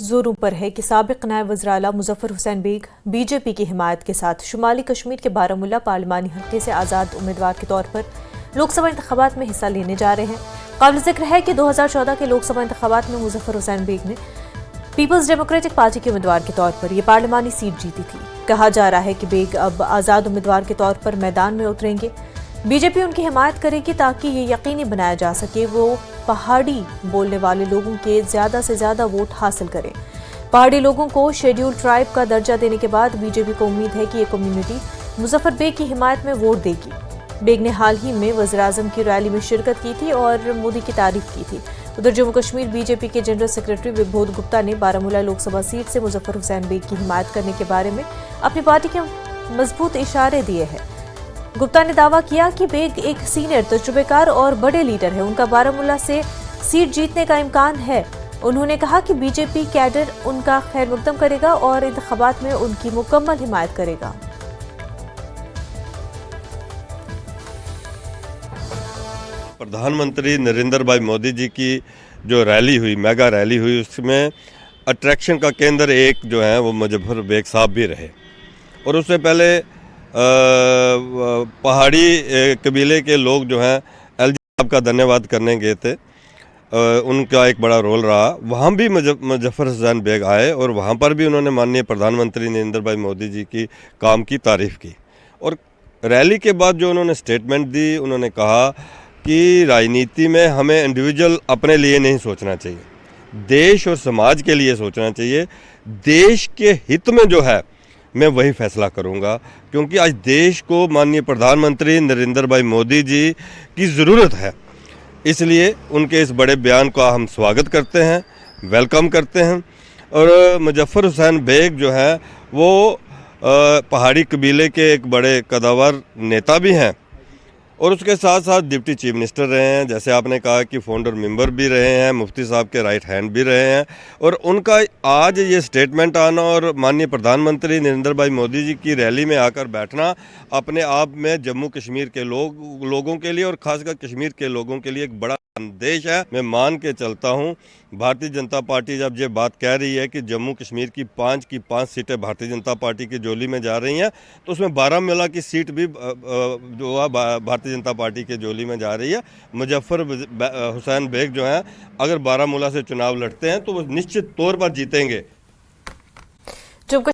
जोरों पर है कि साबिक नायब वज़ीर-ए-आला मुज़फ़्फ़र हुसैन बेग बीजेपी की हिमायत के साथ शुमाली कश्मीर के बारामूला पार्लिमानी हल्के से आज़ाद उम्मीदवार के तौर पर लोकसभा इंतख़ाबात में हिस्सा लेने जा रहे हैं। काबिल ज़िक्र है कि 2014 के लोकसभा इंतख़ाबात में मुज़फ़्फ़र हुसैन बेग ने पीपल्स डेमोक्रेटिक पार्टी के उम्मीदवार के तौर पर यह पार्लिमानी सीट जीती थी। कहा जा रहा है कि बेग अब आज़ाद उम्मीदवार के तौर पर मैदान में उतरेंगे। बीजेपी उनकी हिमायत करेगी ताकि ये यकीनी बनाया जा सके वो पहाड़ी बोलने वाले लोगों के ज़्यादा से ज़्यादा वोट हासिल करें। पहाड़ी लोगों को शेड्यूल ट्राइब का दर्जा देने के बाद बीजेपी को उम्मीद है कि ये कम्युनिटी मुज़फ़्फ़र बेग की हिमायत में वोट देगी। बेग ने हाल ही में वज़ीर-ए-आज़म की रैली में शिरकत की थी और मोदी की तारीफ की थी। उधर जम्मू कश्मीर बीजेपी के जनरल सेक्रेटरी विभोद गुप्ता ने बारामूला लोकसभा सीट से मुज़फ़्फ़र हुसैन बेग की हिमायत करने के बारे में अपनी पार्टी के मजबूत इशारे दिए हैं। गुप्ता ने दावा किया कि बेग एक सीनियर तजुर्बेकार और बड़े लीडर है, उनका बारामूला से सीट जीतने का इम्कान है। उन्होंने कहा कि बीजेपी कैडर उनका खैर मकदम करेगा और इंतखाबात में उनकी मुकम्मल हिमायत करेगा। प्रधानमंत्री नरेंद्र भाई मोदी जी की जो रैली हुई, मेगा रैली हुई, उसमें अट्रैक्शन का केंद्र एक जो है वो मुज़फ़्फ़र बेग साहब भी रहे। और उससे पहले पहाड़ी कबीले के लोग जो हैं एलजी साहब का धन्यवाद करने गए थे, उनका एक बड़ा रोल रहा। वहाँ भी मुज़फ़्फ़र हुसैन बेग आए और वहाँ पर भी उन्होंने माननीय प्रधानमंत्री नरेंद्र भाई मोदी जी की काम की तारीफ़ की। और रैली के बाद जो उन्होंने स्टेटमेंट दी, उन्होंने कहा कि राजनीति में हमें इंडिविजुअल अपने लिए नहीं सोचना चाहिए, देश और समाज के लिए सोचना चाहिए। देश के हित में जो है मैं वही फैसला करूंगा, क्योंकि आज देश को माननीय प्रधानमंत्री नरेंद्र भाई मोदी जी की ज़रूरत है। इसलिए उनके इस बड़े बयान का हम स्वागत करते हैं, वेलकम करते हैं। और मुज़फ़्फ़र हुसैन बेग जो है वो पहाड़ी कबीले के एक बड़े कदावर नेता भी हैं और उसके साथ साथ डिप्टी चीफ मिनिस्टर रहे हैं, जैसे आपने कहा कि फाउंडर मेंबर भी रहे हैं, मुफ्ती साहब के राइट हैंड भी रहे हैं। और उनका आज ये स्टेटमेंट आना और माननीय प्रधानमंत्री नरेंद्र भाई मोदी जी की रैली में आकर बैठना अपने आप में जम्मू कश्मीर के लोगों के लिए और खासकर कश्मीर के लोगों के लिए एक बड़ा संदेश है। मैं मान के चलता हूँ भारतीय जनता पार्टी जब ये बात कह रही है कि जम्मू कश्मीर की पाँच सीटें भारतीय जनता पार्टी की झोली में जा रही हैं, तो उसमें बारामूला की सीट भी जो है भारतीय जनता पार्टी के झोली में जा रही है। मुज़फ़्फ़र हुसैन बेग जो हैं अगर बारामूला से चुनाव लड़ते हैं तो वो निश्चित तौर पर जीतेंगे।